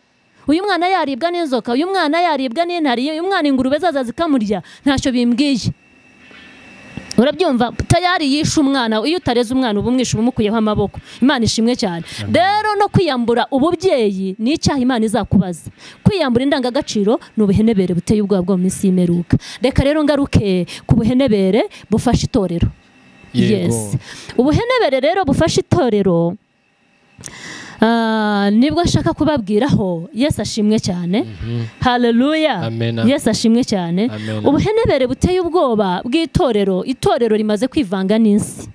Speaker 2: Uyu mwana yaribwa n'inzoka, uyu mwana yaribwa n'intare, uyu mwana ingurube zaza zikamurya, ntacyo bimbwiye. Urabyumva? Tayari yishe umwana. Iyo utareze umwana uba umwishe, umukuyeho amaboko. Imana ishimwe cyane. Rero no kwiyambura ububyeyi ni icyaha Imana izakubaza. Kwiyambura indangagaciro ni ubuhenebere buteye ubwoba bwo mu minsi y'imeruka. Reka rero ngaruke ku buhenebere bufasha itorero. Yes. Ubuhenebere rero bufasha itorero nibwo nshaka kubabwiraho. Yesu ashimwe cyane. Haleluya. Yesu ashimwe cyane. Ubuhenebere buteye ubwoba bw'itorero, itorero rimaze kwivanga n'isi.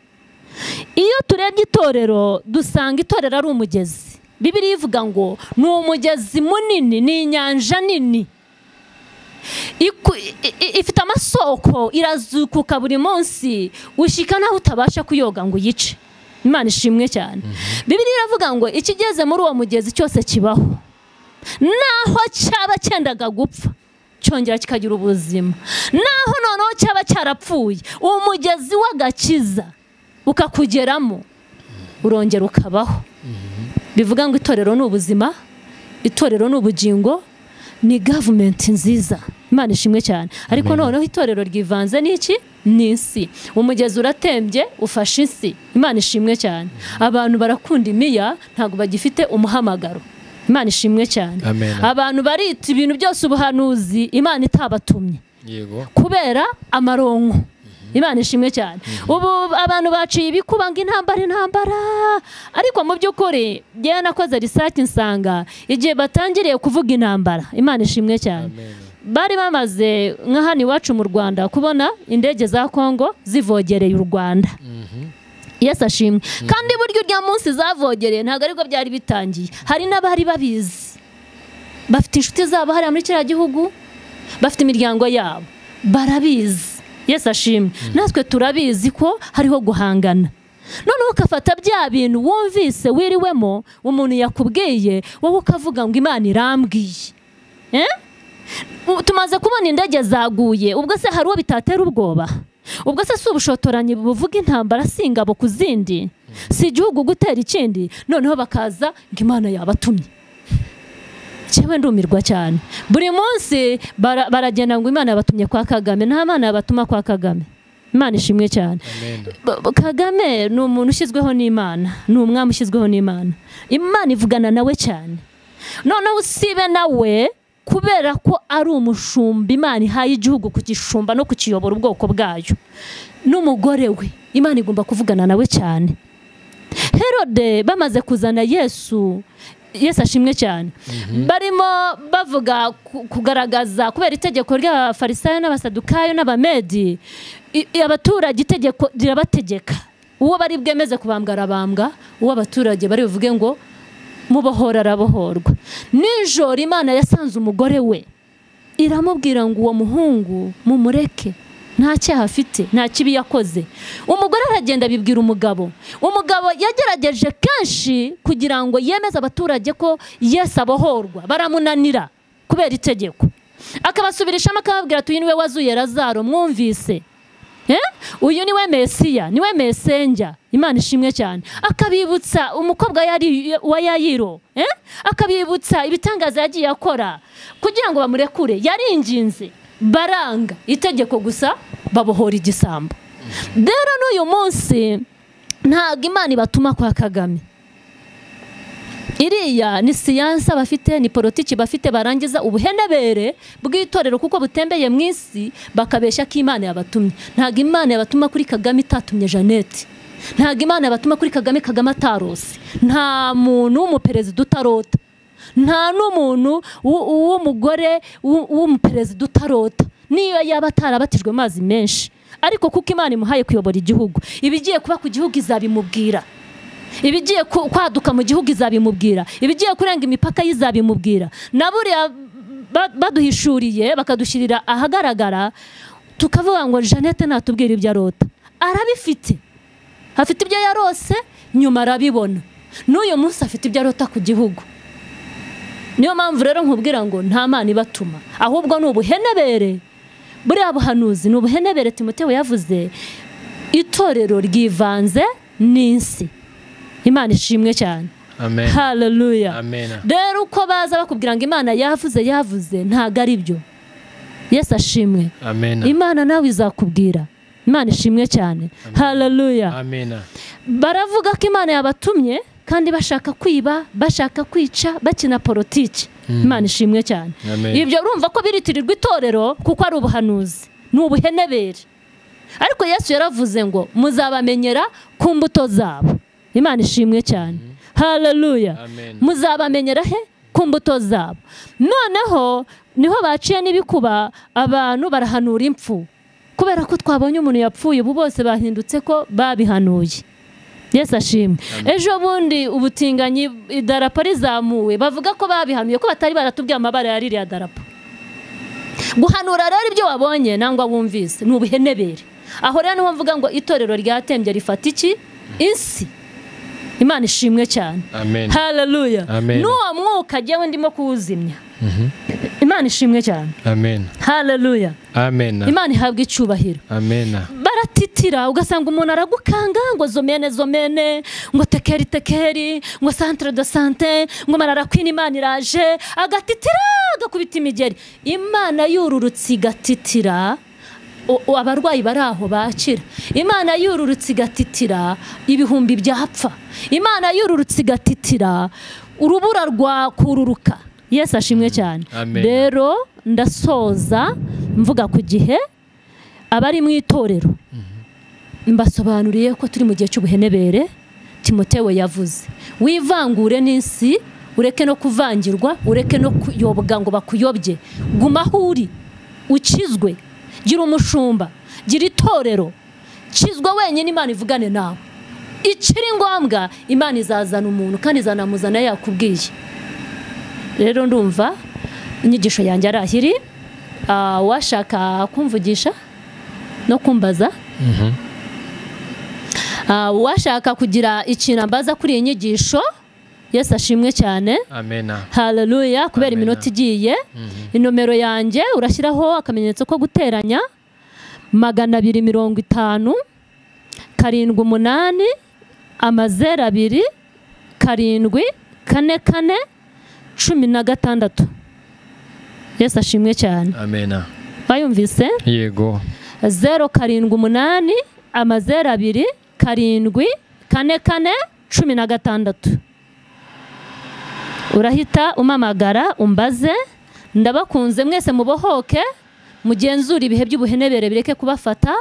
Speaker 2: Iyo turebye itorero dusanga itorero ari umugezi. Bibiliya ivuga ngo ni umugezi munini, ni inyanja nini, ifite amasoko, irazukuka buri munsi, ushika naho utabasha kuyoga ngo uyice. Imana ishimwe cyane. Bibiliya iravuga ngo ikigeze muri uwo mugezi cyose kibaho, naho cyaba cyendaga gupfa cyongera kikagira ubuzima, naho noneho cyaba cyarapfuye, umugezi w'agakiza ukakugeramo urongera ukabaho. Bivuga ngo itorero ni ubuzima, itorero ni ubugingo, ni government nziza. Imana ishimwe cyane. Ariko noneho itorero ryivanze n'iki? N'isi. Umugezi uratembye ufashe isi. Imana ishimwe cyane. Abantu barakunda imiya, ntago bagifite umuhamagaro. Imana ishimwe cyane. Abantu barita ibintu byose ubuhanuzi Imana itabatumye. Yego. Kubera amaronko. Imana ishimwe cyane. Ubu abantu baciye ibikuba ngo intambara. Ariko mu by'ukuri bye nakoze research nsanga igihe batangiriye kuvuga intambara, Imana ishimwe cyane, bari bamaze nka hano iwacu mu Rwanda kubona indege za Kongo zivogereye u Rwanda. Yesu ashimwe. Kandi buryo urya munsi zavogereye ntago ariko byari bitangiye. Hari n'abari babizi, bafite inshuti zabo hari muri kiriya gihugu, bafite imiryango yabo, barabizi. Yesu ashimwe. Natwe turabizi ko hariho guhangana. Noneho ukafata bya bintu wumvise wiriwemo, umuntu yakubwiye, wowe ukavuga ngo Imana irambwiye. Tumaze kubona indege zaguye, ubwo se hari uwo bitatera ubwoba? Ubwo se si ubushotoranyi buvuga intambara si ingabo ku zindi, si igihugu gutera ikindi, noneho bakaza ngo Imana yabatumye. Cyewe ndumirwa cyane. Buri munsi baragenda ngo Imana yabatumye kwa Kagame. Nta Mana yabatuma kwa Kagame. Imana ishimwe cyane. Kagame ni umuntu ushyizweho n'Imana, ni umwami ushyizweho n'Imana. Imana ivugana nawe cyane. Noneho usibe nawe kubera ko ari umushumba Imana ihaye igihugu kugishumba no kukiyobora ubwoko bwayo. N'umugore we Imana igomba kuvugana nawe cyane. Herode bamaze kuzana Yesu ashimwe cyane, barimo bavuga kugaragaza kubera itegeko ry'Abafarisayo n'Abasadukayo n'Abamedi, abaturage itegeko rirabategeka, uwo bari bwemeze kubambwa arabambwa, uwo abaturage bari buvuge ngo mubohora arabohorwa. Nijoro Imana yasanze umugore we, iramubwira ngo uwo muhungu mumureke nta cyaha afite, nta kibi yakoze. Umugore aragenda abibwira umugabo yagerageje kenshi kugira ngo yemeze abaturage ko Yesu abohorwa, baramunanira kubera itegeko. Akabasubirishamo akababwira ati uyu niwe wazuye Lazaro, mwumvise, uyu niwe Mesiya, niwe Mesenja, Imana ishimwe cyane. Akabibutsa umukobwa wa Yayiro, akabibutsa ibitangaza yagiye akora kugira ngo bamurekure. Yaringinze, baranga itegeko, gusa babohora igisambo. Rero n'uyu munsi ntabwo Imana ibatuma kwa Kagame. Iriya ni siyansa bafite, ni politiki bafite, barangiza ubuhenebere bw'itorero kuko butembeye mu isi, bakabeshya ko Imana yabatumye. Ntabwo Imana yabatuma kuri Kagame itatumye Jeannette. Ntabwo Imana yabatuma kuri Kagame atarose. Nta muntu w'umuperezida utarota, nta n'umuntu w'umugore w'umuperezida utarota, niyo yaba atarabatijwe amazi menshi. Ariko kuko Imana imuhaye kuyobora igihugu, ibigiye kuba ku gihugu izabimubwira, ibigiye kwaduka mu gihugu izabimubwira, ibigiye kurenga imipaka y'izabimubwira. Na buriya baduhishuriye bakadushyirira ahagaragara, tukavuga ngo Jeannette natubwira ibyo arota. Arabifite, afite ibyo yarose, nyuma arabibona. N'uyu munsi afite ibyo arota ku gihugu. Niyo mpamvu rero nkubwira ngo nta Mana ibatuma, ahubwo ni ubuhenebere. Buriya buhanuzi ni ubuhenebere. Timoteyo yavuze itorero ryivanze n'isi. Imana ishimwe cyane.
Speaker 1: Amen.
Speaker 2: Hallelujah.
Speaker 1: Amen.
Speaker 2: Rero uko baza bakubwira ngo Imana yavuze ntago ari byo. Yesu ashimwe.
Speaker 1: Amen.
Speaker 2: Imana nawe izakubwira. Imana ishimwe cyane.
Speaker 1: Amen.
Speaker 2: Hallelujah.
Speaker 1: Amen.
Speaker 2: Baravuga ko Imana yabatumye kandi bashaka kwiba, bashaka kwica, bakina politiki. Imana ishimwe cyane. Ibyo urumva ko biritirirwa itorero kuko ari ubuhanuzi, ni ubuhenebere. Ariko Yesu yaravuze ngo muzabamenyera ku mbuto zabo. Imana ishimwe cyane. Hallelujah. Muzabamenyera he? Ku mbuto zabo. Noneho niho baciye n'ibikuba, abantu barahanura impfu, kubera ko twabonye umuntu yapfuye, ubu bose bahindutse ko babihanuye. Yesu ashimwe. Ejo bundi ubutinganyi idarapo rizamuwe, bavuga ko babihanuye ko batari baratubwiye amabara ya ririya darapo. Guhanura rero ibyo wabonye nangwa wumvise ni ubuhenebere. Aho rero niho mvuga ngo itorero ryatembye rifata iki? Isi. Imana ishimwe cyane.
Speaker 1: Amen.
Speaker 2: Hallelujah. N'uwo mwuka jyewe ndimo kuwuzimya. Imana ishimwe cyane.
Speaker 1: Amen.
Speaker 2: Hallelujah.
Speaker 1: Amen.
Speaker 2: Imana ihabwa icyubahiro.
Speaker 1: Amen.
Speaker 2: Baratitira ugasanga umuntu aragukanga ngo zomene, ngo tekeri, ngo centre de santé, ngo marara kwina Imana iraje, agatitira agakubita imigeri. Imana yururutse igatitira, abarwayi bari aho bakira. Imana yururutse igatitira, ibihumbi byapfa. Imana yururutse igatitira, urubura rwakururuka. Yesu ashimwe cyane. Rero ndasoza mvuga ku gihe abari mu itorero, mbasobanuriye ko turi mu gihe cy'ubuhenebere. Timoteyo yavuze wivangure n'isi, ureke no kuvangirwa, ureke no kuyobwa ngo bakuyobye. Guma aho uri, ukizwe, gira umushumba, gira itorero, kizwa wenyine, Imana ivugane nawe. Ikiri ngombwa Imana izazana umuntu kandi izanamuzana yakubwiye. Rero ndumva inyigisho yanjye arahiri, washaka kumvugisha no kumbaza, washaka kugira ikintu ambaza kuri iyi nyigisho. Yesu ashimwe cyane.
Speaker 1: Amen.
Speaker 2: Hallelujah. Kubera iminota igiye, inomero yanjye urashyiraho akamenyetso ko guteranya 250 78 0 2 7 44 16. Yesu ashimwe cyane.
Speaker 1: Amen.
Speaker 2: Bayumvise?
Speaker 1: Yego.
Speaker 2: 078 2 7 44 16. Urahita umamagara umbaze. Ndabakunze mwese, mubohoke, mugenzura ibihe by'ubuhenebere bireke kubafata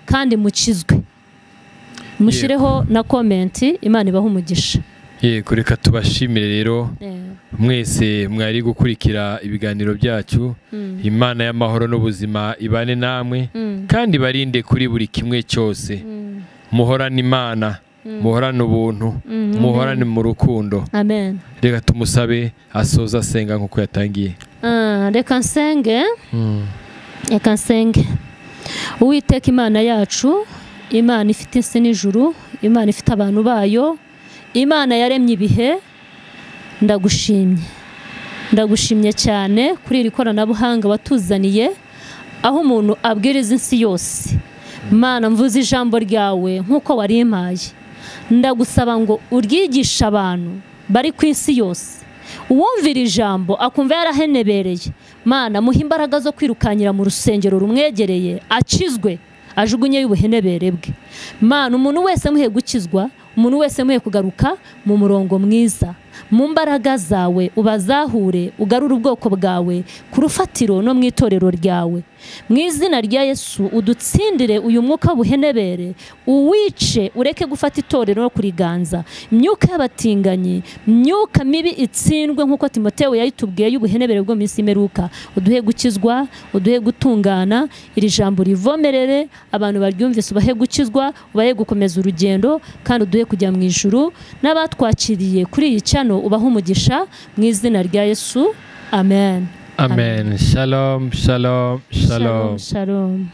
Speaker 2: kandi mukizwe. Mushireho na komenti. Imana ibahe umugisha.
Speaker 1: Yego, reka tubashimire rero mwese mwari gukurikira ibiganiro byacu. Imana y'amahoro n'ubuzima ibane namwe kandi barinde kuri buri kimwe cyose. Muhorane Imana, muhorane ubuntu, muhorane mu rukundo.
Speaker 2: Amen.
Speaker 1: Reka tumusabe asoza asenga nkuko yatangiye.
Speaker 2: Reka nsenge. Uwiteka Imana yacu, Imana ifite isi n'ijuru, Imana ifite abantu bayo, Imana yaremye ibihe, ndagushimye cyane kuri iri koranabuhanga watuzaniye, aho umuntu abwiriza isi yose. Mana, mvuze ijambo ryawe nk'uko warimpaye, ndagusaba ngo uryigishe abantu bari ku isi yose. Uwumvira ijambo akumva yarahenebereye, Mana, muhe imbaraga zo kwirukanyira mu rusengero rumwegereye, akizwe, ajugunye y'ubuhenebere bwe. Mana, umuntu wese muhe gukizwa, umuntu wese muhe kugaruka mu murongo mwiza. Mu mbaraga zawe ubazahure, ugarure ubwoko bwawe ku rufatiro no mu itorero ryawe. Mu izina rya Yesu udutsindire uyu mwuka w'ubuhenebere, uwice, ureke gufata itorero no kuriganza. Imyuka y'abatinganyi, imyuka mibi itsindwe nk'uko Timoteyo yayitubwiye y'ubuhenebere bwo mu isi imeruka. Uduhe gukizwa, uduhe gutungana, iri jambo rivomerere abantu baryumvise, ubahe gukizwa, ubahe gukomeza urugendo, kandi uduhe kujya mu ijuru. N'abatwakiriye kuri iyi cyano ubahe umugisha mu izina rya Yesu. Amen.
Speaker 1: Amen. Shalom, shalom, shalom.
Speaker 2: Shalom.